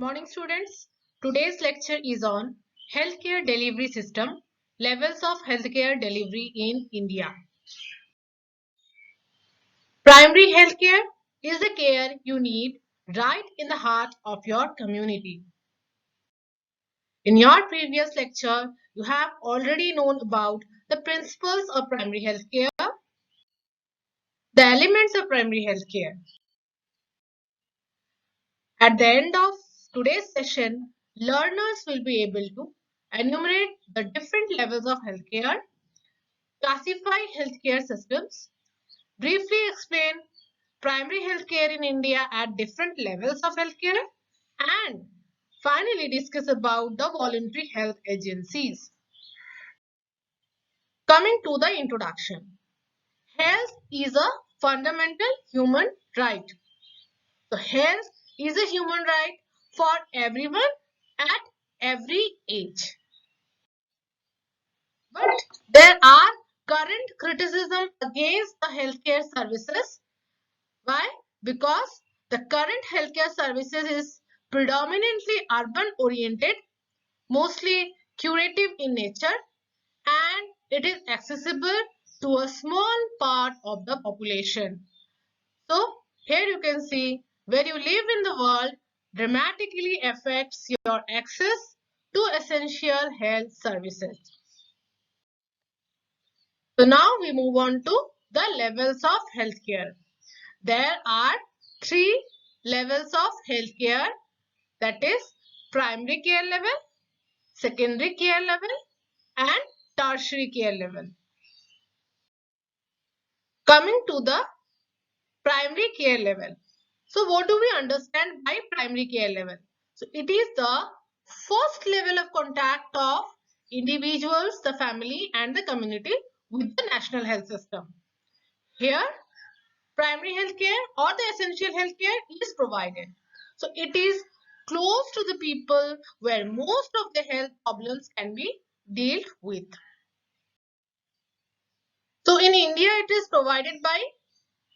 morning, students. Today's lecture is on healthcare delivery system, levels of healthcare delivery in India. Primary healthcare is the care you need right in the heart of your community. In your previous lecture, you have already known about the principles of primary healthcare, the elements of primary healthcare. At the end of today's session, learners will be able to enumerate the different levels of healthcare, classify healthcare systems, briefly explain primary healthcare in India at different levels of healthcare, and finally discuss about the voluntary health agencies. Coming to the introduction. Health is a fundamental human right. So health is a human right for everyone at every age. But there are current criticism against the healthcare services. Why? Because the current healthcare services is predominantly urban oriented, mostly curative in nature, and it is accessible to a small part of the population. So here you can see where you live in the world dramatically affects your access to essential health services. So now we move on to the levels of healthcare. There are three levels of healthcare, that is primary care level, secondary care level and tertiary care level. Coming to the primary care level. So what do we understand by primary care level? So it is the first level of contact of individuals, the family and the community with the national health system. Here primary health care or the essential health care is provided. So it is close to the people where most of the health problems can be dealt with. So in India, it is provided by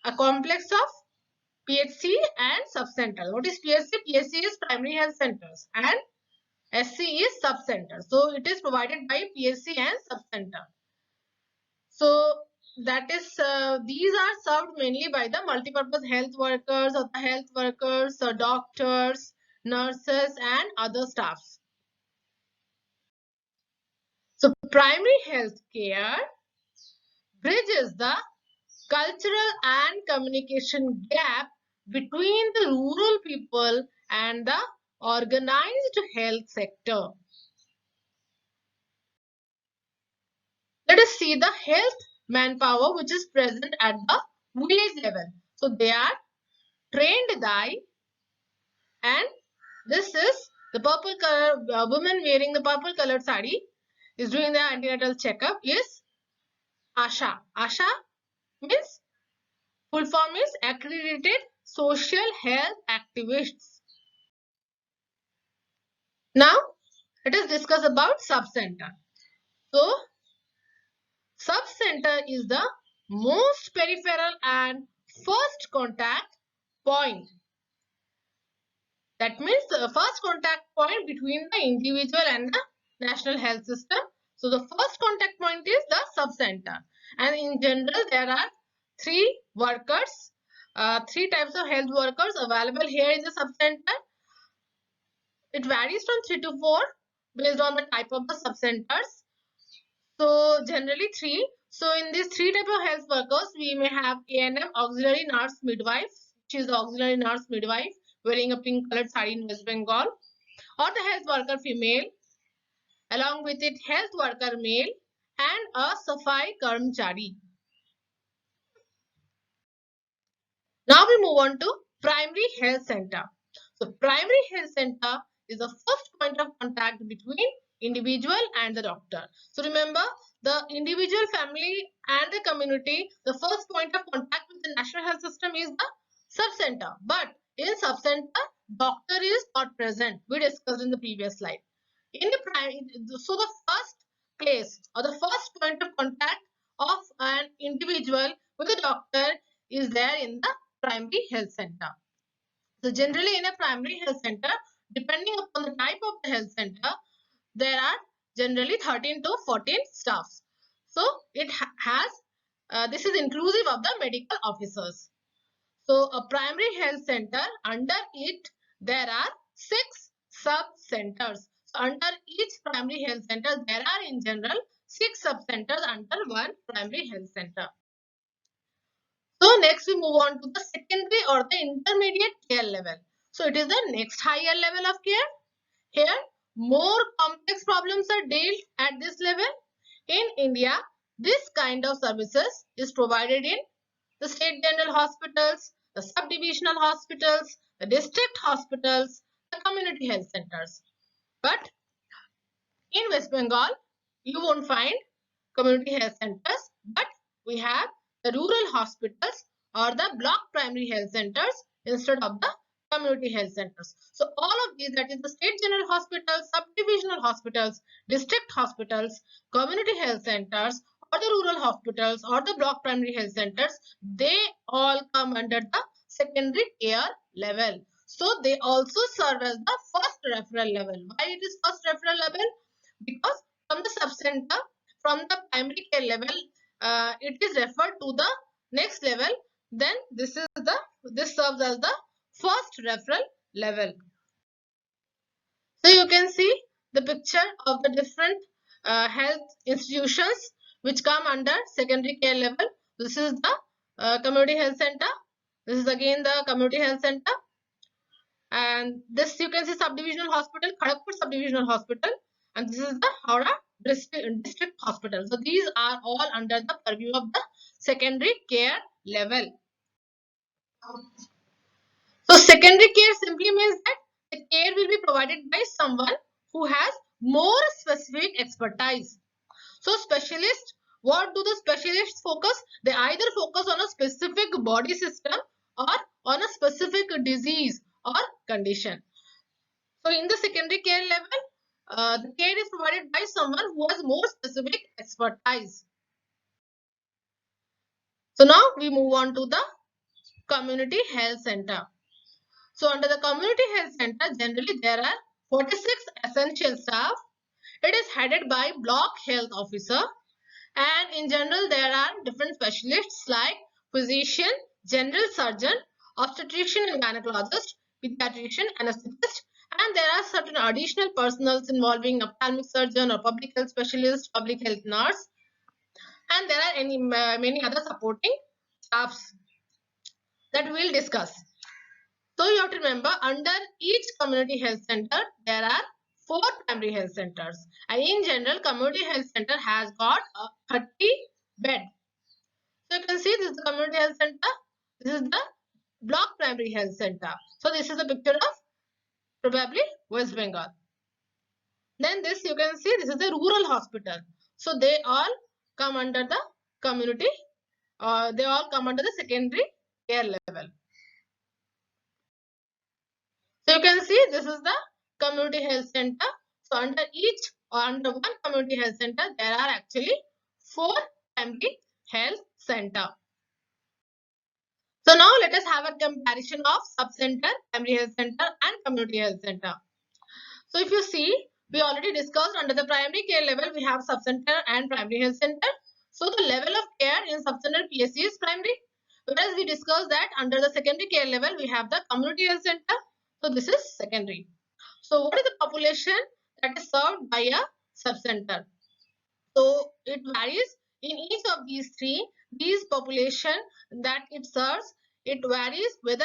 a complex of PHC and subcenter. What is PHC? PHC is primary health centers and SC is subcenter. So it is provided by PHC and subcenter. So that is these are served mainly by the multipurpose health workers or the health workers, doctors, nurses and other staffs. So primary health care bridges the cultural and communication gap between the rural people and the organized health sector. Let us see the health manpower which is present at the village level. So they are trained dye, and this is the purple color woman wearing the purple colored sari is doing the antenatal checkup is ASHA. ASHA means full form is accredited social health activists. Now let us discuss about sub-center. So sub-center is the most peripheral and first contact point. That means the first contact point between the individual and the national health system. So the first contact point is the sub-center. And in general, there are three workers, three types of health workers available here in the sub-center. It varies from 3 to 4 based on the type of the sub-centers. So generally three. So in these three type of health workers, we may have ANM, auxiliary nurse midwife. She is the auxiliary nurse midwife wearing a pink colored sari in West Bengal, or the health worker female, along with it health worker male and a Safai Karmchari. Now we move on to primary health center. So primary health center is the first point of contact between individual and the doctor. So remember, the individual, family and the community, the first point of contact with the national health system is the sub-center. But in sub-center, doctor is not present. We discussed in the previous slide. In the primary, so the first place or the first point of contact of an individual with a doctor is there in the primary health center. So generally in a primary health center, depending health center, there are generally 13 to 14 staffs. So it has, this is inclusive of the medical officers. So a primary health center, under it there are 6 sub-centers. So under each primary health center, there are in general 6 sub-centers under one primary health center. So next we move on to the secondary or the intermediate care level. So it is the next higher level of care. Here more complex problems are dealt at this level. In India, this kind of services is provided in the state general hospitals, the subdivisional hospitals, the district hospitals, the community health centers. But in West Bengal, you won't find community health centers, but we have the rural hospitals or the block primary health centers instead of the community health centers. So all of these, that is the state general hospitals, subdivisional hospitals, district hospitals, community health centers, or the rural hospitals or the block primary health centers, they all come under the secondary care level. So they also serve as the first referral level. Why it is first referral level? Because from the subcenter, from the primary care level, it is referred to the next level. Then this serves as the first referral level. So you can see the picture of the different health institutions which come under secondary care level. This is the community health center. This is again the community health center. And this you can see subdivisional hospital, Kharagpur subdivisional hospital, and this is the Howrah district hospital. So these are all under the purview of the secondary care level. So secondary care simply means that the care will be provided by someone who has more specific expertise. So specialists, what do the specialists focus? They either focus on a specific body system or on a specific disease or condition. So in the secondary care level, the care is provided by someone who has more specific expertise. So now we move on to the community health center. So under the community health center, generally there are 46 essential staff. It is headed by block health officer, and in general there are different specialists like physician, general surgeon, obstetrician and gynecologist, pediatrician, anesthetist, and there are certain additional personals involving ophthalmic surgeon or public health specialist, public health nurse, and there are many other supporting staffs that we will discuss. So you have to remember, under each community health center, there are 4 primary health centers. And in general, community health center has got a 30 bed. So you can see this is the community health center. This is the block primary health center. So this is a picture of probably West Bengal. Then this you can see, this is the rural hospital. So they all come under the community, they all come under the secondary care level. So you can see this is the community health center. So under one community health center, there are actually 4 primary health center. So now let us have a comparison of sub-center, primary health center and community health center. So if you see, we already discussed under the primary care level, we have sub-center and primary health center. So the level of care in sub-center PSC is primary. Whereas we discussed that under the secondary care level, we have the community health center. So this is secondary. So what is the population that is served by a sub-center? So it varies in each of these 3. These population that it serves, it varies whether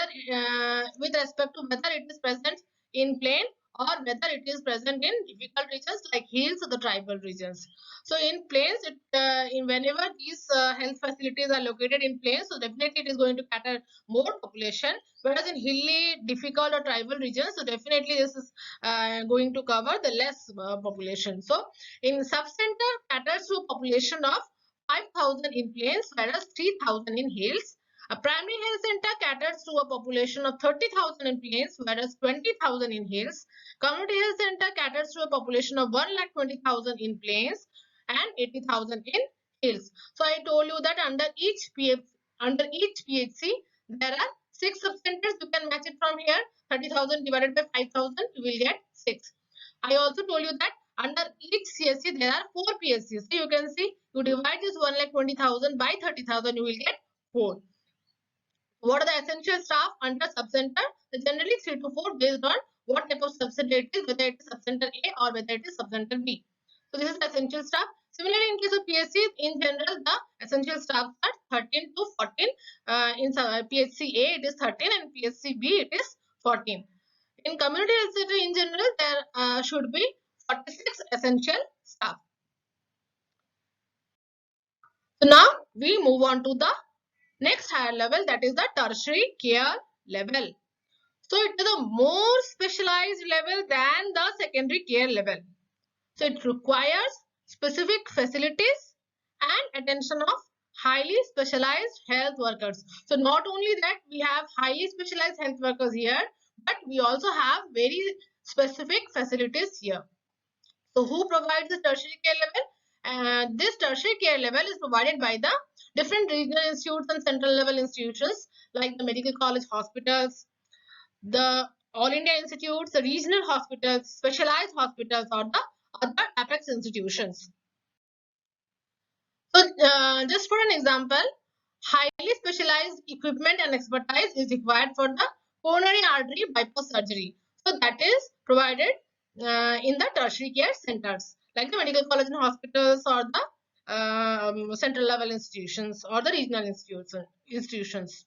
with respect to whether it is present in plain or whether it is present in difficult regions like hills or the tribal regions. So in plains, whenever these health facilities are located in plains, so definitely it is going to cater more population. Whereas in hilly, difficult or tribal regions, so definitely this is going to cover the less population. So in sub-center caters to a population of 5,000 in plains, whereas 3,000 in hills. A primary health center caters to a population of 30,000 in plains, whereas 20,000 in hills. Community health center caters to a population of 1,20,000 in plains and 80,000 in hills. So I told you that under each PHC, there are 6 sub-centers. You can match it from here. 30,000 divided by 5,000, you will get 6. I also told you that under each CSC there are 4 PSCs. So you can see, you divide this 1,20,000 by 30,000, you will get 4. What are the essential staff under subcenter? Generally 3 to 4 based on what type of subcenter it is, whether it is subcenter A or whether it is subcenter B. So this is essential staff. Similarly, in case of PSC, in general, the essential staff are 13 to 14. In PSC A, it is 13, and PSC B, it is 14. In community health center, in general, there should be 46 essential staff. So now we move on to the next higher level, that is the tertiary care level. So it is a more specialized level than the secondary care level. So it requires specific facilities and attention of highly specialized health workers. So not only that we have highly specialized health workers here, but we also have very specific facilities here. So who provides the tertiary care level? This tertiary care level is provided by the different regional institutes and central level institutions like the medical college hospitals, the All India institutes, the regional hospitals, specialized hospitals, or the other apex institutions. So just for an example, highly specialized equipment and expertise is required for the coronary artery bypass surgery. So that is provided in the tertiary care centers like the medical college and hospitals, or the central level institutions, or the regional institutions.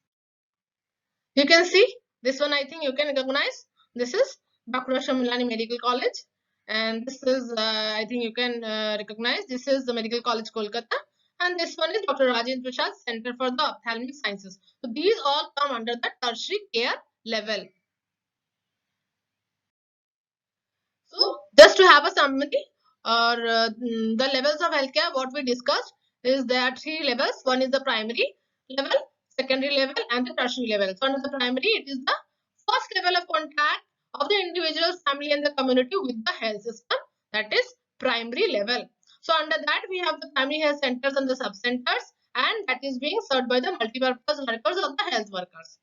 You can see this one, I think you can recognize. This is Dr. Shamilani Medical College, and this is, I think you can recognize, this is the Medical College Kolkata, and this one is Dr. Rajendra Prasad Center for the Ophthalmic Sciences. So these all come under the tertiary care level. So just to have a summary, or the levels of healthcare, what we discussed is there are 3 levels. One is the primary level, secondary level, and the tertiary level. So under the primary, it is the first level of contact of the individual, family, and the community with the health system. That is primary level. So under that, we have the primary health centers and the sub centers, and that is being served by the multi-purpose workers or the health workers.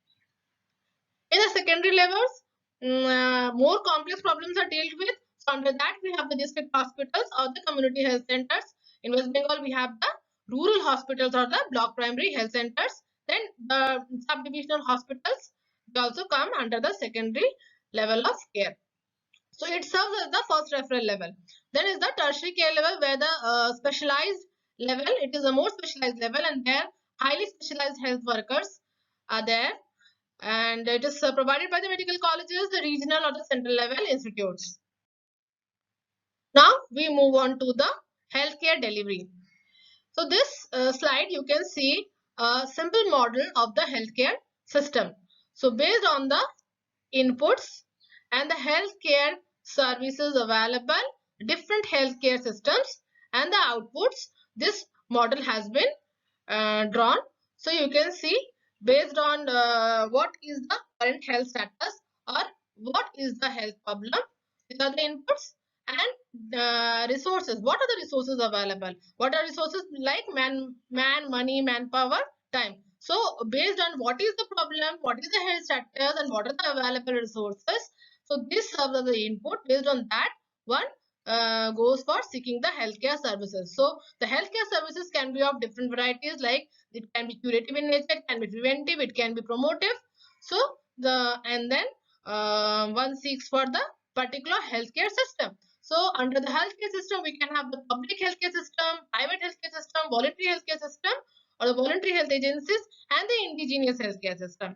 In the secondary levels, more complex problems are dealt with. So under that, we have the district hospitals or the community health centers. In West Bengal, we have the rural hospitals or the block primary health centers. Then the subdivisional hospitals, they also come under the secondary level of care. So it serves as the first referral level. Then is the tertiary care level, where the specialized level, it is a more specialized level, and there highly specialized health workers are there, and it is provided by the medical colleges, the regional or the central level institutes. Now we move on to the healthcare delivery. So this slide, you can see a simple model of the healthcare system. So based on the inputs and the healthcare services available, different healthcare systems, and the outputs, this model has been drawn. So you can see, based on what is the current health status or what is the health problem, these are the inputs, and resources. What are the resources available? What are resources like man, money, manpower, time. So based on what is the problem, what is the health status, and what are the available resources, so this serves as the input. Based on that, one goes for seeking the healthcare services. So the healthcare services can be of different varieties, like it can be curative in nature, it can be preventive, it can be promotive. So and then one seeks for the particular healthcare system. So under the healthcare system, we can have the public healthcare system, private healthcare system, voluntary healthcare system, or the voluntary health agencies, and the indigenous healthcare system.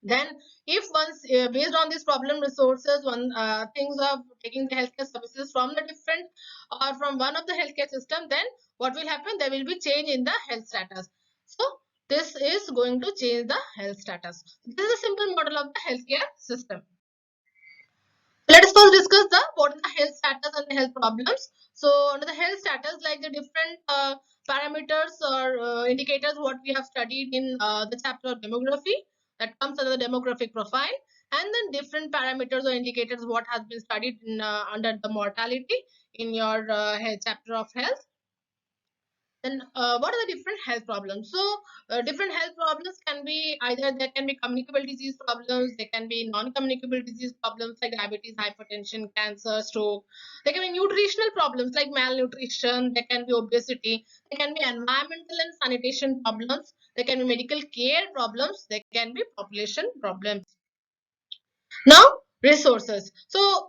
Then if once based on this problem resources, one things of taking the healthcare services from the different or from one of the healthcare system, then what will happen? There will be change in the health status. So this is going to change the health status. This is a simple model of the healthcare system. Let us first discuss the what is the health status and the health problems. So under the health status, like the different parameters or indicators what we have studied in the chapter of demography, that comes under the demographic profile, and then different parameters or indicators what has been studied in, under the mortality in your chapter of health. Then what are the different health problems? So different health problems can be either there can be communicable disease problems, there can be non-communicable disease problems like diabetes, hypertension, cancer, stroke. There can be nutritional problems like malnutrition, there can be obesity, there can be environmental and sanitation problems, there can be medical care problems, there can be population problems. Now, resources. So,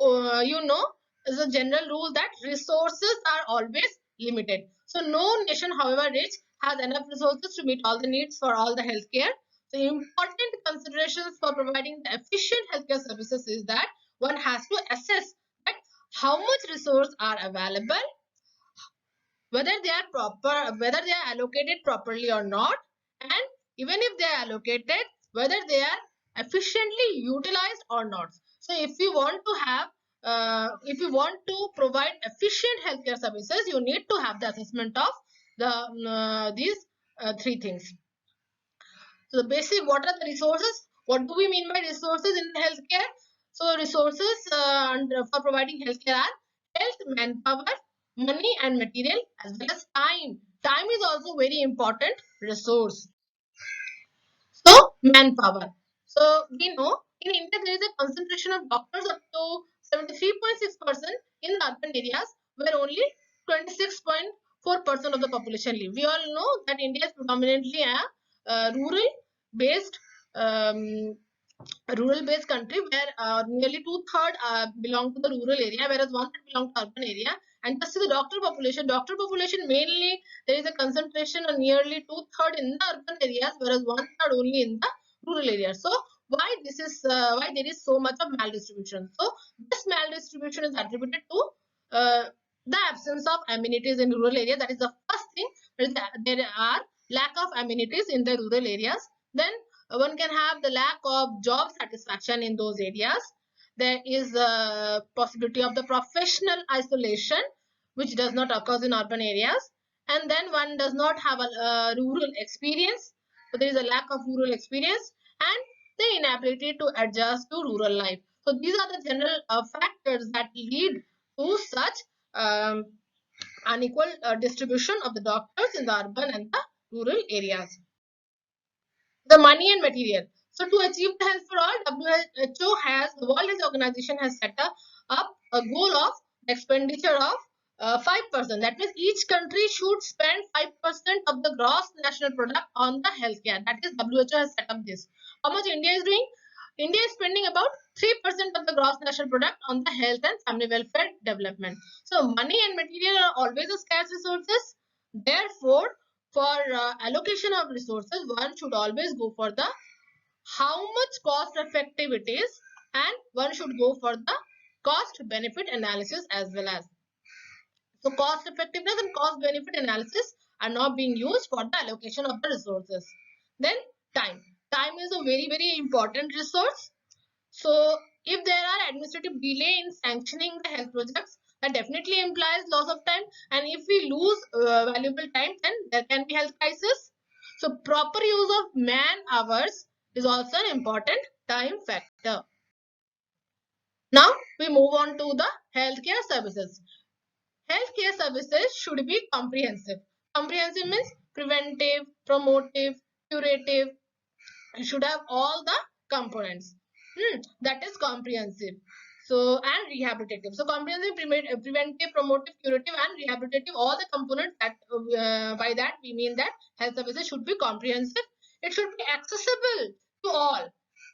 is a general rule that resources are always limited. So, no nation, however rich, has enough resources to meet all the needs for all the healthcare. So, important considerations for providing the efficient healthcare services is that one has to assess that how much resources are available, whether they are proper, whether they are allocated properly or not, and even if they are allocated, whether they are efficiently utilized or not. So if you want to have if you want to provide efficient healthcare services, you need to have the assessment of these three things. So the basic, what are the resources? What do we mean by resources in healthcare? So resources for providing healthcare are health, manpower, money and material, as well as time. Time is also very important resource. So manpower. So we know in India there is a concentration of doctors up to 73.6% in the urban areas, where only 26.4% of the population live. We all know that India is predominantly a rural based um, country, where nearly two-thirds belong to the rural area, whereas one-third belong to urban area. And just to the doctor population mainly there is a concentration of nearly two-thirds in the urban areas, whereas one-third only in the rural areas. So why this is why there is so much of maldistribution? So this maldistribution is attributed to the absence of amenities in rural area. That is the first thing. There are lack of amenities in the rural areas. Then one can have the lack of job satisfaction in those areas. There is a possibility of the professional isolation, which does not occur in urban areas. And then one does not have a rural experience. So there is a lack of rural experience and the inability to adjust to rural life. So these are the general factors that lead to such um, unequal distribution of the doctors in the urban and the rural areas. The money and material. So to achieve the health for all, the World Health Organization has set up a goal of expenditure of 5%. That means each country should spend 5% of the gross national product on the healthcare. That is, WHO has set up this. How much India is doing? India is spending about 3% of the gross national product on the health and family welfare development. So money and material are always a scarce resources. Therefore, for allocation of resources, one should always go for the how much cost effective it is, and one should go for the cost benefit analysis as well as. So cost effectiveness and cost benefit analysis are now being used for the allocation of the resources. Then time. Time is a very important resource. So if there are administrative delay in sanctioning the health projects, that definitely implies loss of time. And if we lose valuable time, then there can be health crisis. So proper use of man hours is also an important time factor. Now we move on to the healthcare services. Healthcare services should be comprehensive. Comprehensive means preventive, promotive, curative. You should have all the components. That is comprehensive. So and rehabilitative. So comprehensive, preventive, promotive, curative, and rehabilitative. All the components that by that we mean that health services should be comprehensive. It should be accessible to all,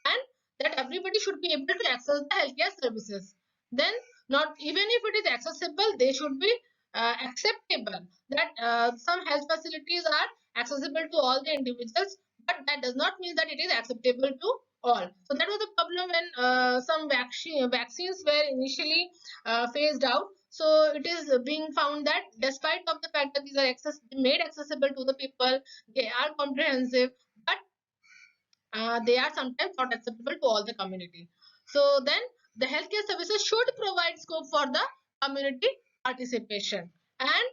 and that everybody should be able to access the healthcare services. Then, not even if it is accessible, they should be acceptable. That some health facilities are accessible to all the individuals, but that does not mean that it is acceptable to all. So that was the problem when some vaccines were initially phased out. So it is being found that despite of the fact that these are made accessible to the people, they are comprehensive, but they are sometimes not acceptable to all the community. So then the healthcare services should provide scope for the community participation, and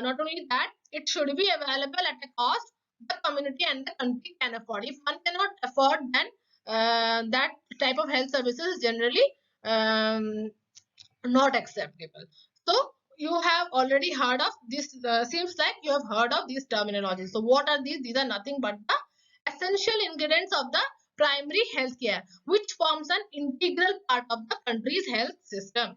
not only that, it should be available at a cost the community and the country can afford. If one cannot afford, then that type of health services is generally not acceptable. So you have already heard of this. Seems like you have heard of these terminologies. So what are these? These are nothing but the essential ingredients of the primary healthcare, which forms an integral part of the country's health system.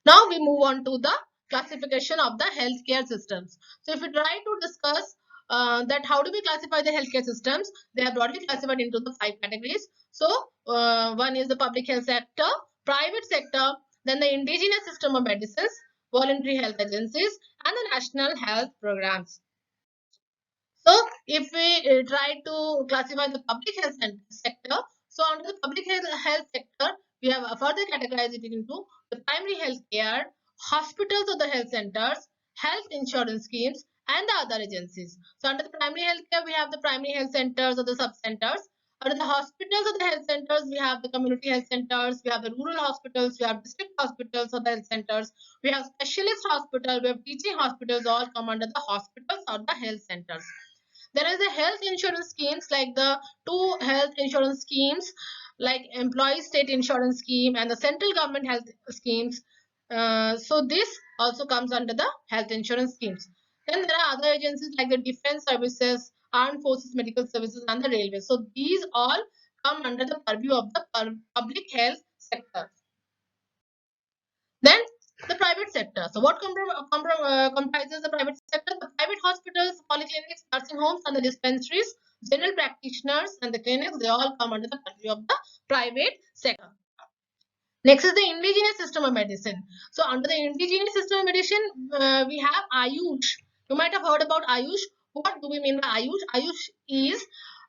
Now we move on to the classification of the healthcare systems. So if we try to discuss that how do we classify the healthcare systems, they are broadly classified into the 5 categories. So one is the public health sector, private sector, then the indigenous system of medicines, voluntary health agencies, and the national health programs. So if we try to classify the public health sector, so under the public health sector, we have further categorized it into the primary health care, hospitals or the health centers, health insurance schemes, and the other agencies. So under the primary health care, we have the primary health centers or the sub-centers. Under the hospitals or the health centers, we have the community health centers, we have the rural hospitals, we have district hospitals or the health centers, we have specialist hospitals, we have teaching hospitals, all come under the hospitals or the health centers. There is a health insurance schemes like the 2 health insurance schemes like employee state insurance scheme and the central government health schemes. So this also comes under the health insurance schemes. Then there are other agencies like the defense services, armed forces medical services, and the railways. So these all come under the purview of the public health sector. Then the private sector. So what comprises the private sector? The private hospitals, polyclinics, nursing homes, and the dispensaries, general practitioners, and the clinics, they all come under the purview of the private sector. Next is the indigenous system of medicine. So under the indigenous system of medicine, we have Ayush. You might have heard about Ayush. What do we mean by Ayush? Ayush is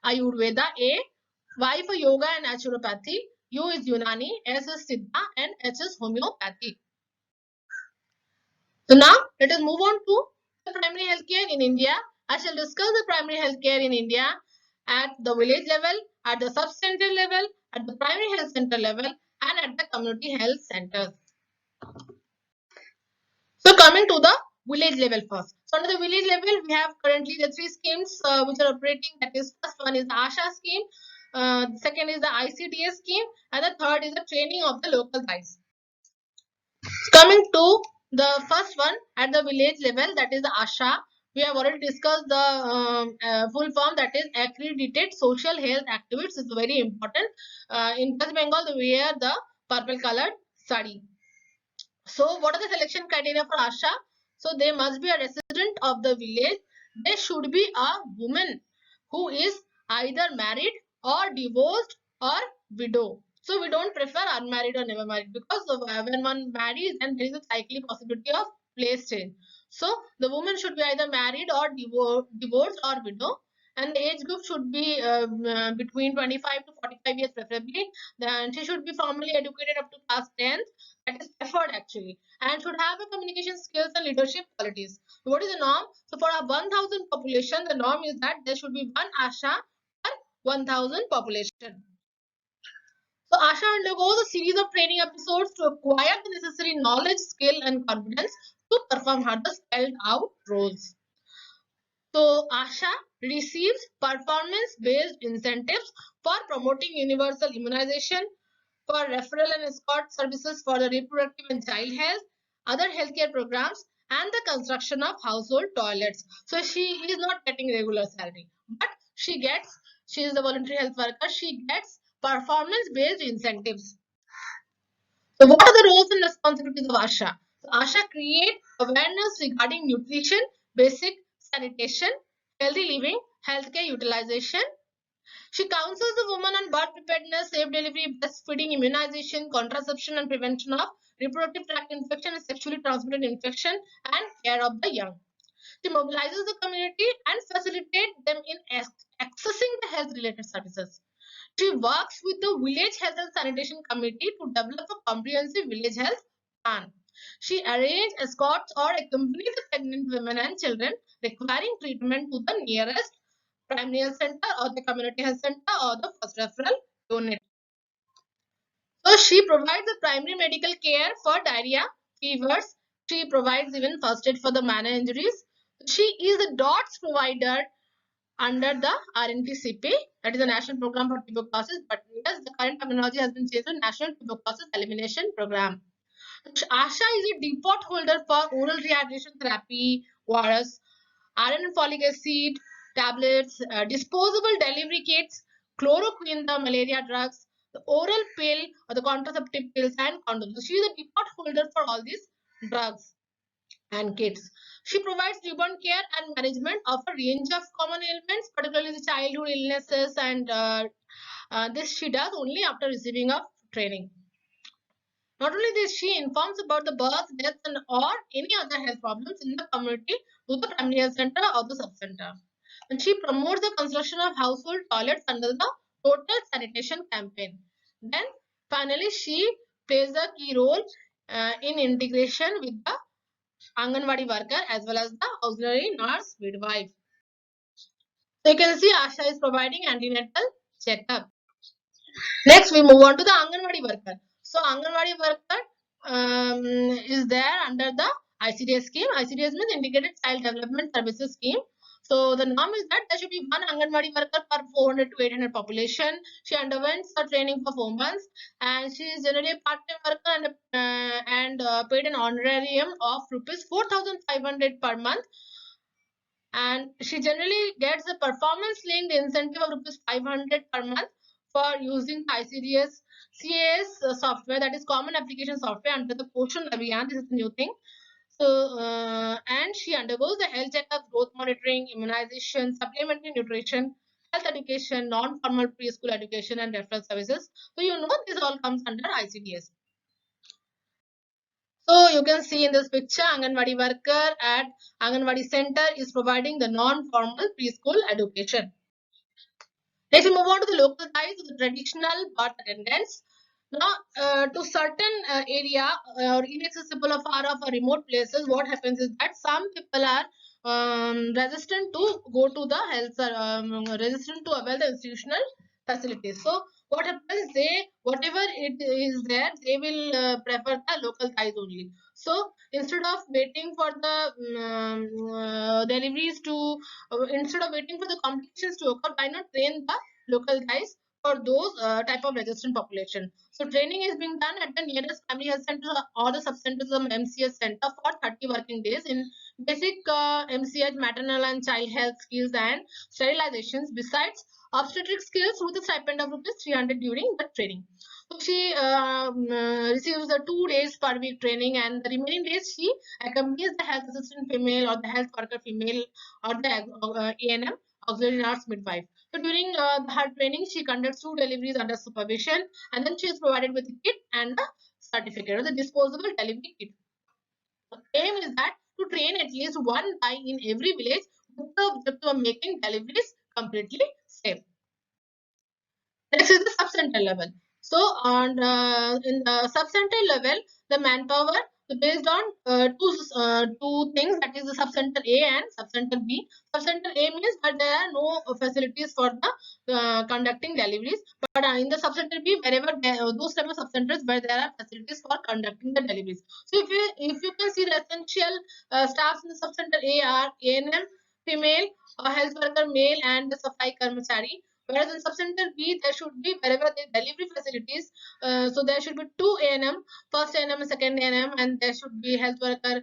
Ayurveda, A. Y for yoga and naturopathy. U is Unani, S is Siddha, and H is homeopathy. So now let us move on to the primary healthcare in India. I shall discuss the primary healthcare in India at the village level, at the sub-center level, at the primary health center level, and at the community health centers. So coming to the village level first. So under the village level, we have currently the 3 schemes which are operating. That is, first one is the ASHA scheme, second is the ICDS scheme, and the third is the training of the local guides. Coming to the first one at the village level, that is the ASHA. We have already discussed the full form, that is accredited social health activists. It's very important. In West Bengal, they wear the purple colored sari. So what are the selection criteria for ASHA? So they must be a resident of the village. They should be a woman who is either married or divorced or widow. So we don't prefer unmarried or never married, because when one marries, then there is a likely possibility of place change. So the woman should be either married or divorced or widow, and the age group should be between 25 to 45 years preferably. Then she should be formally educated up to class 10th. That is preferred actually, and should have a communication skills and leadership qualities. What is the norm? So for a 1000 population, the norm is that there should be one ASHA per 1000 population. So ASHA undergoes a series of training episodes to acquire the necessary knowledge, skill, and confidence to perform her spelled out roles. So ASHA receives performance-based incentives for promoting universal immunization, for referral and escort services for the reproductive and child health, other healthcare programs, and the construction of household toilets. So she is not getting regular salary, but she is a voluntary health worker, she gets performance-based incentives. So what are the roles and responsibilities of ASHA? So ASHA create awareness regarding nutrition, basic sanitation, healthy living, healthcare utilization. She counsels the woman on birth preparedness, safe delivery, breastfeeding, immunization, contraception, and prevention of reproductive tract infection and sexually transmitted infection, and care of the young. She mobilizes the community and facilitates them in accessing the health-related services. She works with the village health and sanitation committee to develop a comprehensive village health plan. She arranges, escorts, or accompanies the pregnant women and children requiring treatment to the nearest primary health center or the community health center or the first referral unit. So she provides the primary medical care for diarrhea, fevers. She provides even first aid for the minor injuries. She is the DOTS provider under the RNTCP, that is the National Program for Tuberculosis, but yes, the current terminology has been changed to National Tuberculosis Elimination Program. ASHA is a depot holder for oral rehydration therapy, ORS, iron and folic acid tablets, disposable delivery kits, chloroquine, the malaria drugs, the oral pill or the contraceptive pills, and condoms. So she is a depot holder for all these drugs and kits. She provides newborn care and management of a range of common ailments, particularly the childhood illnesses, and this she does only after receiving a training. Not only this, she informs about the birth, death, and or any other health problems in the community to the primary health center or the sub-center. And she promotes the construction of household toilets under the total sanitation campaign. Then finally, she plays a key role in integration with the Anganwadi worker as well as the auxiliary nurse midwife. So you can see Asha is providing antenatal checkup. Next, we move on to the Anganwadi worker. So, Anganwadi worker is there under the ICDS scheme. ICDS means Integrated Child Development Services Scheme. So, the norm is that there should be one Anganwadi worker per 400 to 800 population. She underwent the training for 4 months, and she is generally a part-time worker and paid an honorarium of rupees 4,500 per month. And she generally gets a performance-linked incentive of rupees 500 per month for using ICDS CAS software, that is Common Application Software, under the Poshan Abhiyan. This is the new thing. So, and she undergoes the health checkup, growth monitoring, immunization, supplementary nutrition, health education, non-formal preschool education, and referral services. So, you know, this all comes under ICDS. So you can see in this picture, Anganwadi worker at Anganwadi center is providing the non-formal preschool education. Next, we move on to the local ties of the traditional birth attendants. Now, to certain area or inaccessible or far off or remote places, what happens is that some people are resistant to go to the health, resistant to avail the institutional facilities. So, what happens? They, whatever it is there, they will prefer the local ties only. So, instead of waiting for the deliveries to, instead of waiting for the complications to occur, why not train the local ties for those type of resistant population? So training is being done at the nearest primary health center or the sub-centers of MCH center for 30 working days in basic MCH, maternal and child health skills and sterilizations, besides obstetric skills with a stipend of rupees 300 during the training. So she receives the 2 days per week training, and the remaining days she accompanies the health assistant female or the health worker female or the ANM, auxiliary nurse midwife. So during her training, she conducts 2 deliveries under supervision, and then she is provided with a kit and a certificate or the disposable delivery kit. The aim is that to train at least one guy in every village with the objective of making deliveries completely safe. Next is the sub-center level. So on in the sub-center level, the manpower based on two things, that is the sub-center A and sub-center B. Sub-center A means that there are no facilities for the conducting deliveries, but in the sub-center B, wherever those type of sub-centers where there are facilities for conducting the deliveries. So if you can see the essential staffs in the sub-center A are ANM female, health worker male, and the Safai Karmachari. Whereas in sub-center B, there should be wherever the delivery facilities, so there should be 2 ANM, first ANM and second ANM, and there should be health worker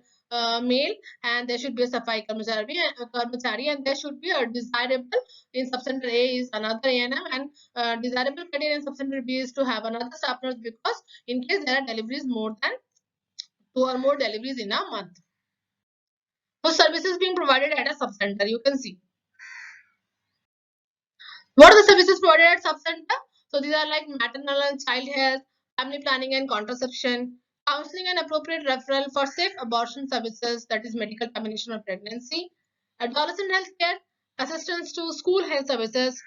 male, and there should be a Safai Karmachari, and there should be a desirable in sub-center A is another ANM, and desirable criteria in sub-center B is to have another staff nurse, because in case there are deliveries more than 2 or more deliveries in a month. So services being provided at a sub-center, you can see. What are the services provided at sub-center? So these are like maternal and child health, family planning and contraception, counseling and appropriate referral for safe abortion services, that is medical termination of pregnancy, adolescent health care, assistance to school health services,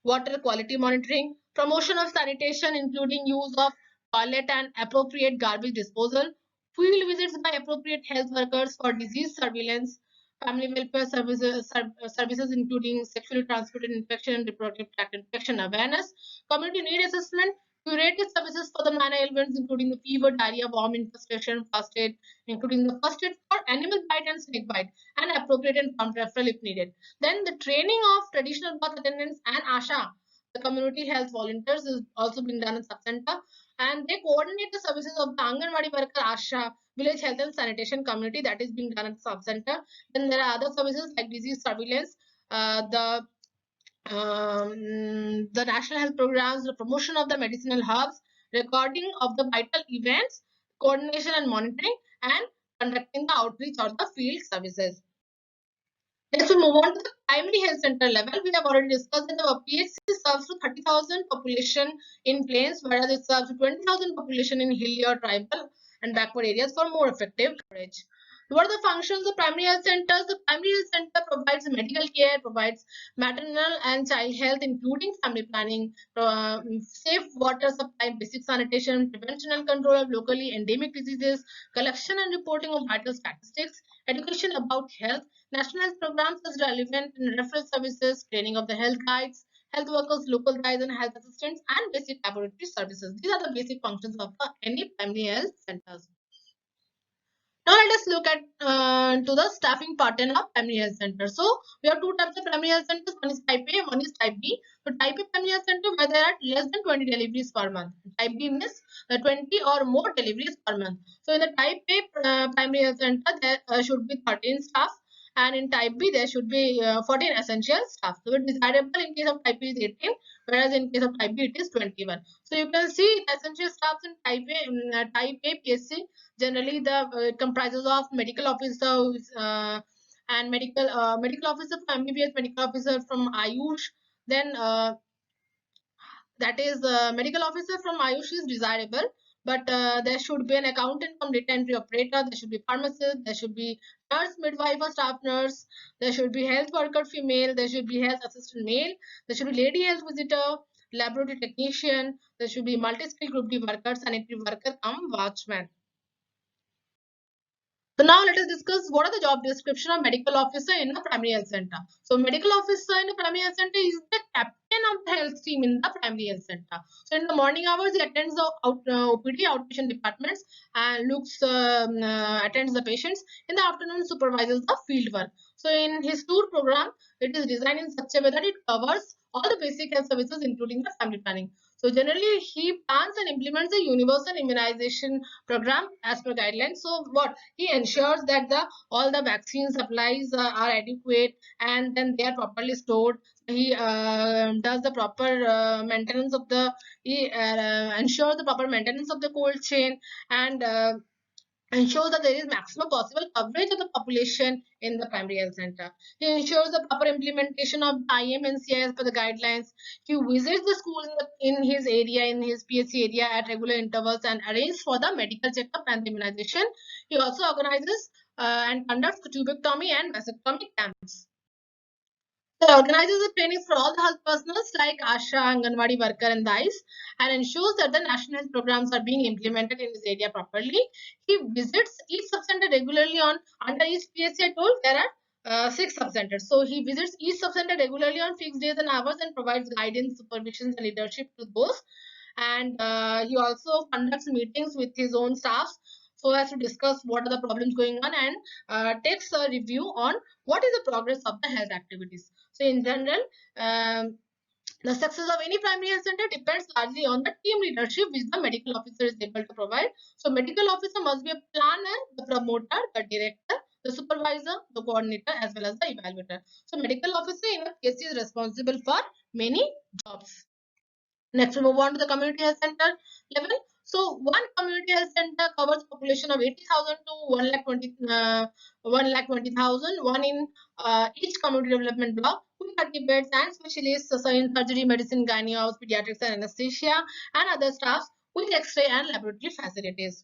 water quality monitoring, promotion of sanitation including use of toilet and appropriate garbage disposal, field visits by appropriate health workers for disease surveillance, family welfare services including sexually transmitted infection and reproductive tract infection awareness, community need assessment, curative services for the minor ailments including the fever, diarrhea, worm infestation, first aid, including the first aid for animal bite and snake bite, and appropriate and prompt referral if needed. Then the training of traditional birth attendants and ASHA, the community health volunteers, is also being done in sub-center. and they coordinate the services of the Anganwadi worker, Asha, village health and sanitation community that is being done at the sub-center. Then there are other services like disease surveillance, the national health programs, the promotion of the medicinal hubs, recording of the vital events, coordination and monitoring, and conducting the outreach or the field services. Next, we move on to the primary health center level. We have already discussed that the PHC serves to 30,000 population in plains, whereas it serves to 20,000 population in hilly or tribal and backward areas for more effective coverage. What are the functions of primary health centers? The primary health center provides medical care, provides maternal and child health, including family planning, safe water supply, basic sanitation, prevention and control of locally endemic diseases, collection and reporting of vital statistics, education about health, national health programs as relevant in referral services, training of the health guides, health workers, local guides and health assistants, and basic laboratory services. These are the basic functions of any primary health centers. Now let us look at to the staffing pattern of primary health center. So we have two types of primary health centers. One is type A, one is type B. So type A primary health center where there are less than 20 deliveries per month. Type B means 20 or more deliveries per month. So in the type A primary health center there should be 13 staff, and in type B there should be 14 essential staff. So it is desirable in case of type B is 18, whereas in case of type B it is 21. So you can see essential staffs in type A PSC. Generally, the comprises of medical officers and medical officer from MBBS, medical officer from Ayush. Then that is medical officer from Ayush is desirable, but there should be an accountant from data entry operator. There should be pharmacist. There should be nurse, midwife, or staff nurse. There should be health worker female. There should be health assistant male. There should be lady health visitor, laboratory technician. There should be multi-skill group D worker, sanitary worker, watchman. So now let us discuss what are the job description of medical officer in a primary health center. So medical officer in a primary health center is the captain of the health team in the primary health center. So in the morning hours, he attends the OPD outpatient departments and attends the patients. In the afternoon, supervises the field work. So in his tour program, it is designed in such a way that it covers all the basic health services, including the family planning. So generally, he plans and implements the universal immunization program as per guidelines. So what he ensures that all the vaccine supplies are adequate and then they are properly stored. He does the proper maintenance of the he ensures the proper maintenance of the cold chain and ensures that there is maximum possible coverage of the population in the primary health center. He ensures the proper implementation of IM and CIS per the guidelines. He visits the schools in his area, in his PSC area at regular intervals and arranges for the medical checkup and immunization. He also organizes and conducts tubectomy and vasectomy camps. So organizes the training for all the health personnel like ASHA, Anganwadi worker and DICE and ensures that the national health programs are being implemented in his area properly. He visits each subcenter regularly under each PSC I told there are 6 subcenters. So he visits each subcenter regularly on fixed days and hours and provides guidance, supervision and leadership to those. And he also conducts meetings with his own staffs so as to discuss what are the problems going on and takes a review on what is the progress of the health activities. So in general, the success of any primary health center depends largely on the team leadership which the medical officer is able to provide. So medical officer must be a planner, the promoter, the director, the supervisor, the coordinator as well as the evaluator. So medical officer in a case is responsible for many jobs. Next, we move on to the community health center level. So, one community health center covers population of 80,000 to 1,20,000, one in each community development block, with 30 beds and specialists in surgery, medicine, gynae, pediatrics, and anesthesia, and other staffs with X-ray and laboratory facilities.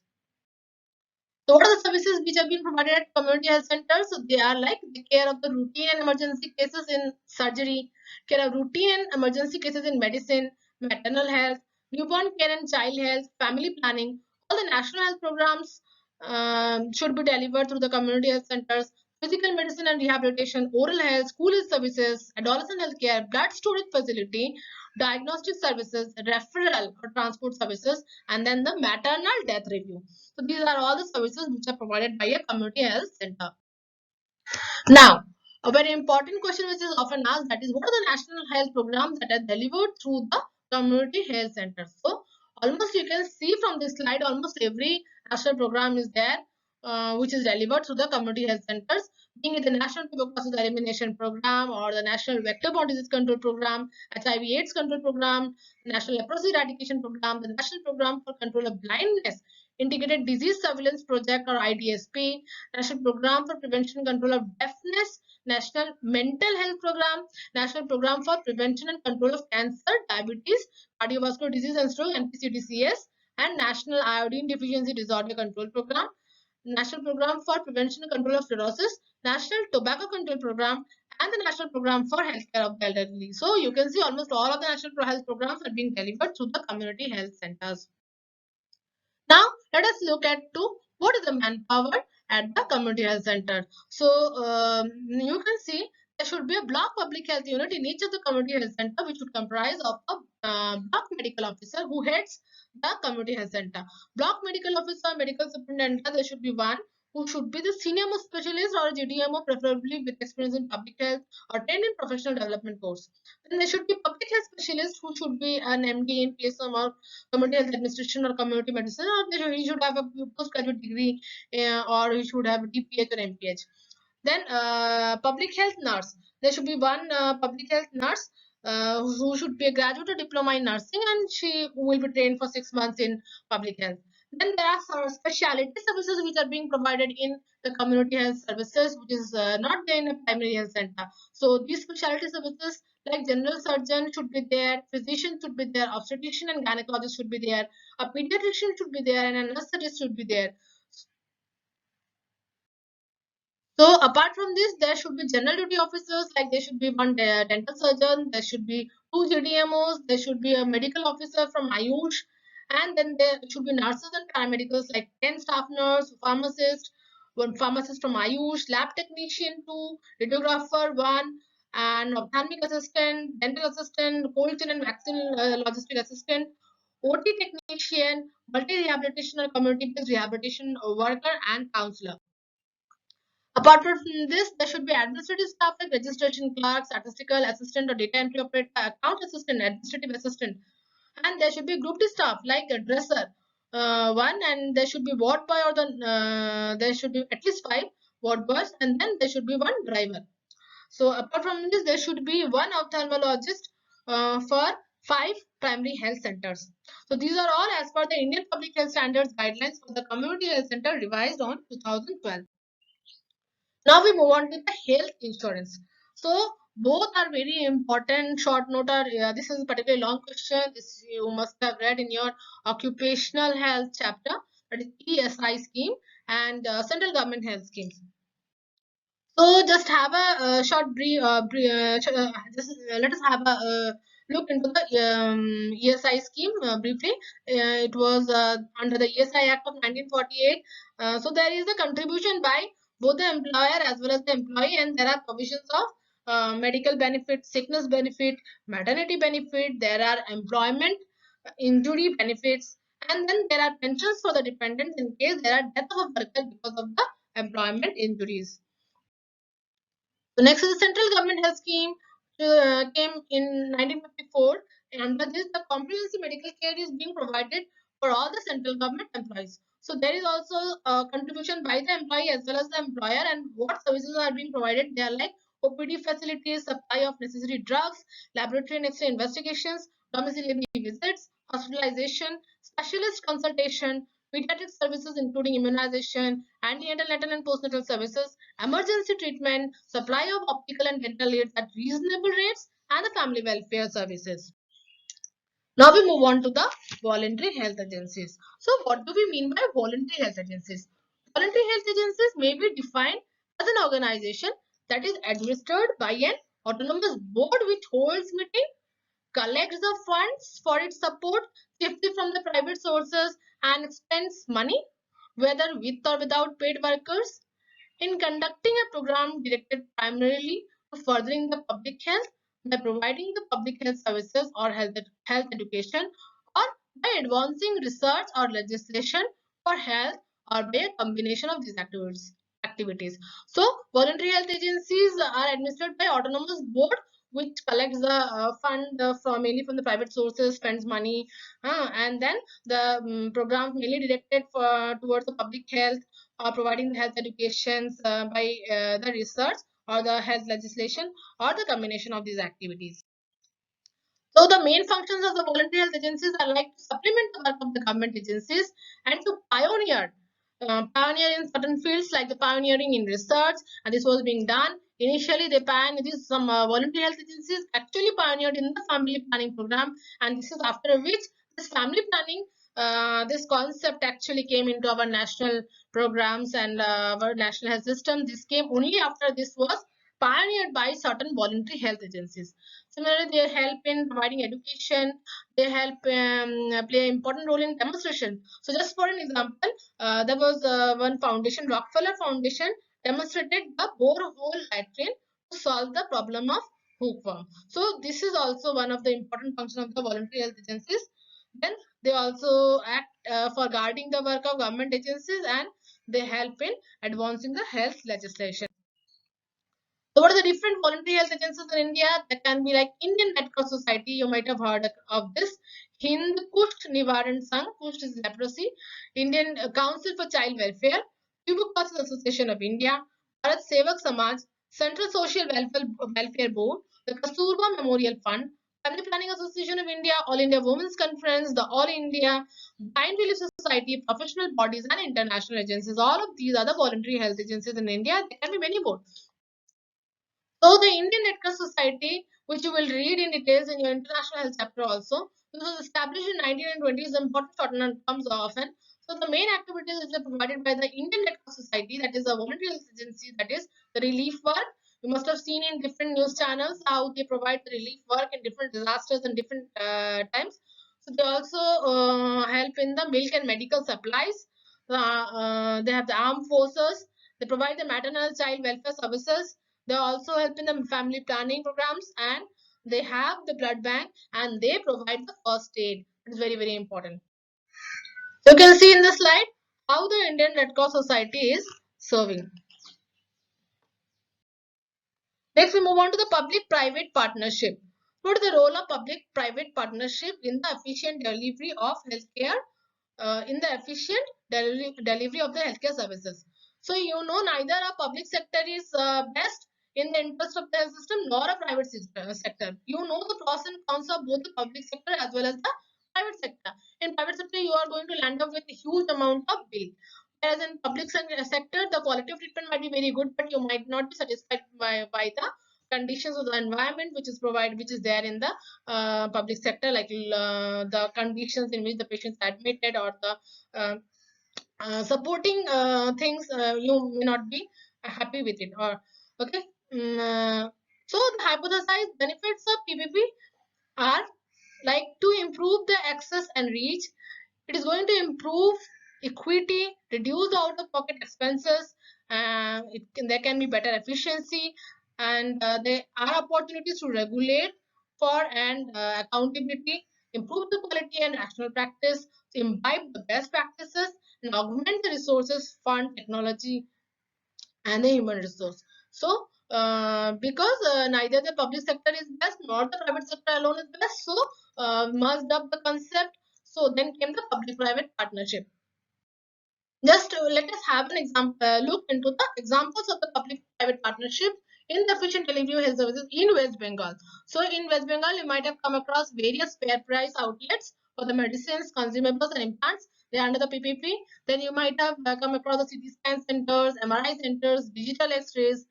So what are the services which have been provided at community health centers? So they are like the care of the routine and emergency cases in surgery, care of routine and emergency cases in medicine, maternal health, newborn care and child health, family planning. All the national health programs should be delivered through the community health centers. Physical medicine and rehabilitation, oral health, school health services, adolescent health care, blood storage facility, diagnostic services, referral or transport services, and then the maternal death review. So these are all the services which are provided by a community health center. Now, a very important question which is often asked, that is, what are the national health programs that are delivered through the community health centers? So almost you can see from this slide, almost every national program is there, which is delivered through the community health centers, being it the National Tuberculosis Elimination Program or the National Vector-Borne Disease Control Program, HIV/AIDS Control Program, National Leprosy Eradication Program, the National Program for Control of Blindness, Integrated Disease Surveillance Project or IDSP, National Program for Prevention and Control of Deafness, National Mental Health Program, National Program for Prevention and Control of Cancer, Diabetes, Cardiovascular Disease and Stroke, NPCDCS, and National Iodine Deficiency Disorder Control Program, National Program for Prevention and Control of Cirrhosis, National Tobacco Control Program, and the National Program for Healthcare of the Elderly. So you can see almost all of the national health programs are being delivered through the community health centers. Now let us look at what is the manpower at the community health center. So you can see there should be a block public health unit in each of the community health center, which would comprise of a block medical officer who heads the community health center. Block medical officer, medical superintendent, there should be one who should be the senior most specialist or GDMO, preferably with experience in public health or trained in professional development course. Then there should be public health specialist who should be an MD in PSM or community health administration or community medicine, or he should have a postgraduate degree, or he should have a DPH or MPH. Then public health nurse. There should be one public health nurse who should be a graduate or diploma in nursing, and she will be trained for 6 months in public health. Then there are some specialty services which are being provided in the community health services, which is not there in a primary health center. So these specialty services like general surgeon should be there, physician should be there, obstetrician and gynecologist should be there, a pediatrician should be there, and a nurse should be there. So apart from this, there should be general duty officers, like there should be one dental surgeon, there should be two GDMOs, there should be a medical officer from Ayush, and then there should be nurses and paramedicals like 10 staff nurse, pharmacist, one pharmacist from Ayush, lab technician, two, radiographer, one, and ophthalmic assistant, dental assistant, cold chain and vaccine logistic assistant, OT technician, multi-rehabilitation or community-based rehabilitation worker, and counselor. Apart from this, there should be administrative staff like registration clerk, statistical assistant, or data entry operator, account assistant, administrative assistant. And there should be group D staff like a dresser, one, and there should be ward boy or there should be at least 5 ward boys, and then there should be one driver. So apart from this, there should be one ophthalmologist for 5 primary health centers. So these are all as per the Indian Public Health Standards guidelines for the Community Health Center revised on 2012. Now we move on to the health insurance. So both are very important. Short note or this is a particularly long question. This you must have read in your occupational health chapter, that is ESI scheme and central government health schemes. So just have a short brief. Just let us have a look into the ESI scheme briefly. It was under the ESI Act of 1948. So there is a contribution by both the employer as well as the employee, and there are provisions of medical benefit, sickness benefit, maternity benefit. There are employment injury benefits, and then there are pensions for the dependents in case there are death of a worker because of the employment injuries. So next is the central government health scheme, came in 1954, and under this the comprehensive medical care is being provided for all the central government employees. So there is also a contribution by the employee as well as the employer, and what services are being provided. They are like OPD facilities, supply of necessary drugs, laboratory and X-ray investigations, domiciliary visits, hospitalization, specialist consultation, pediatric services including immunization, antenatal and postnatal services, emergency treatment, supply of optical and dental aids at reasonable rates, and the family welfare services. Now we move on to the voluntary health agencies. So what do we mean by voluntary health agencies? Voluntary health agencies may be defined as an organization that is administered by an autonomous board which holds meeting, collects the funds for its support, chiefly from the private sources, and spends money, whether with or without paid workers, in conducting a program directed primarily to furthering the public health by providing the public health services or health education, or by advancing research or legislation for health, or by a combination of these activities. So voluntary health agencies are administered by autonomous board which collects the fund from mainly from the private sources, spends money, and then the programs mainly directed for towards the public health or providing health educations by the research or the health legislation or the combination of these activities. So the main functions of the voluntary health agencies are like to supplement the work of the government agencies and to pioneer in certain fields like the pioneering in research, and this was being done. Initially, some voluntary health agencies actually pioneered in the family planning program, and this is after which this family planning, this concept actually came into our national programs and our national health system. This came only after this was pioneered by certain voluntary health agencies. Similarly, they help in providing education. They help play an important role in demonstration. So, just for an example, there was one foundation, Rockefeller Foundation, demonstrated the borehole latrine to solve the problem of hookworm. So, this is also one of the important functions of the voluntary health agencies. Then they also act for guarding the work of government agencies, and they help in advancing the health legislation. So what are the different voluntary health agencies in India? That can be like Indian Red Cross Society. You might have heard of this. Hind Kusht Nivaran Sangh, Kusht is leprosy. Indian Council for Child Welfare, Tuberculosis Association of India, Bharat Sevak Samaj, Central Social Welfare Board, the Kasturba Memorial Fund, Family Planning Association of India, All India Women's Conference, the All India Blind Relief Society, professional bodies, and international agencies. All of these are the voluntary health agencies in India. There can be many more. So the Indian Red Cross Society, which you will read in details in your international health chapter also, this was established in 1920 is important short terms often. So the main activities which are provided by the Indian Red Cross Society, that is a voluntary health agency, that is the relief work. You must have seen in different news channels how they provide the relief work in different disasters and different times. So they also help in the milk and medical supplies. They have the armed forces. They provide the maternal child welfare services. They also help in the family planning programs, and they have the blood bank, and they provide the first aid. It's very, very important. So you can see in the slide how the Indian Red Cross Society is serving. Next, we move on to the public-private partnership. What is the role of public-private partnership in the efficient delivery of healthcare? Delivery of the healthcare services. So you know neither a public sector is best in the interest of the health system nor a private sector. You know the pros and cons of both the public sector as well as the private sector. In private sector, you are going to land up with a huge amount of bill. Whereas in public sector, the quality of treatment might be very good, but you might not be satisfied by the conditions of the environment which is there in the public sector, like the conditions in which the patients are admitted, or the uh, supporting things, you may not be happy with it. Or okay. So the hypothesized benefits of PPP are like to improve the access and reach. It is going to improve equity, reduce the out-of-pocket expenses, there can be better efficiency, and there are opportunities to regulate for and accountability, improve the quality and national practice, imbibe the best practices, and augment the resources, fund, technology, and the human resource. So, because neither the public sector is best nor the private sector alone is best, so merged up the concept. So then came the public-private partnership. Just let us have an example, look into the examples of the public-private partnership in the efficient delivery of health services in West Bengal. So in West Bengal, you might have come across various fair price outlets for the medicines, consumables, and implants. They are under the PPP. Then you might have come across the CT scan centers, MRI centers, digital X-rays,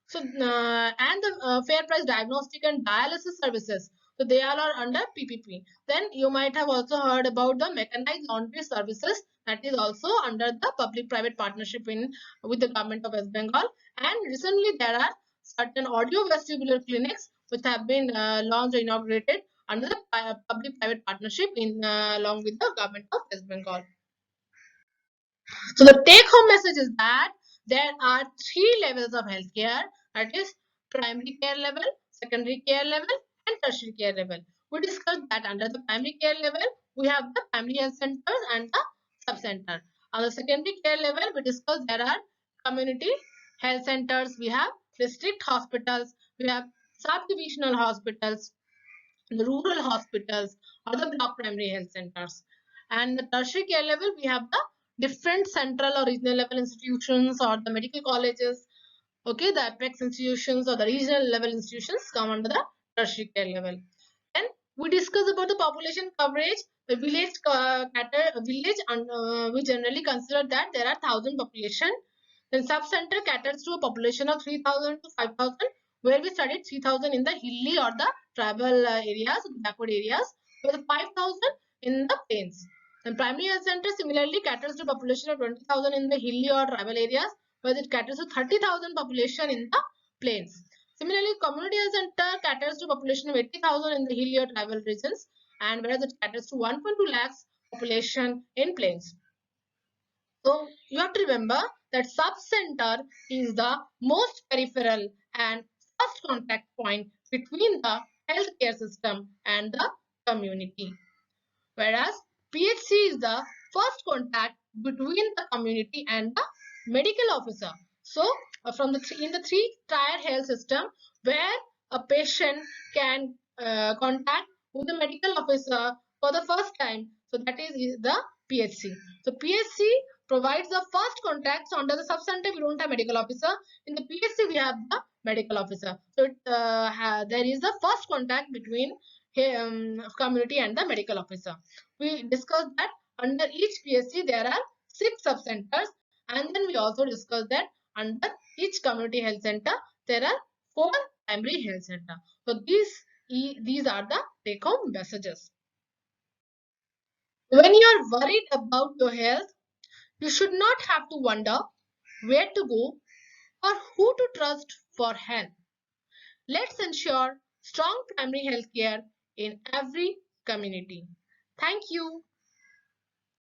so, and the fair price diagnostic and dialysis services. So, they all are under PPP. Then you might have also heard about the mechanized laundry services, that is also under the public-private partnership with the government of West Bengal. And recently there are certain audio vestibular clinics which have been launched or inaugurated under the public-private partnership along with the government of West Bengal. So the take-home message is that there are three levels of healthcare, that is primary care level, secondary care level, and tertiary care level. We discussed that under the primary care level, we have the primary health centers and the sub-center. On the secondary care level, we discussed there are community health centers, we have district hospitals, we have sub-divisional hospitals, the rural hospitals, or the block primary health centers. And the tertiary care level, we have the different central or regional level institutions or the medical colleges. Okay, the apex institutions or the regional level institutions come under the tertiary care level. Then we discuss about the population coverage. The village we generally consider that there are 1,000 population. Then sub-center caters to a population of 3,000 to 5,000, where we studied 3,000 in the hilly or the tribal areas, backward areas, with 5,000 in the plains. And primary health center similarly caters to a population of 20,000 in the hilly or tribal areas, whereas it caters to 30,000 population in the plains. Similarly, community health center caters to a population of 80,000 in the hilly or tribal regions, and whereas it caters to 1.2 lakhs population in plains. So you have to remember that sub-center is the most peripheral and first contact point between the healthcare system and the community, whereas PHC is the first contact between the community and the medical officer. So from the in the three-tier health system, where a patient can contact with the medical officer for the first time, so that is the PHC. So PHC provides the first contacts. Under the sub-center we don't have medical officer. In the PHC we have the medical officer. So there is the first contact between community and the medical officer. We discussed that under each PSC there are 6 sub-centers, and then we also discussed that under each community health center there are 4 primary health center. So these are the take-home messages. When you are worried about your health, you should not have to wonder where to go or who to trust for help. Let's ensure strong primary health care in every community. Thank you.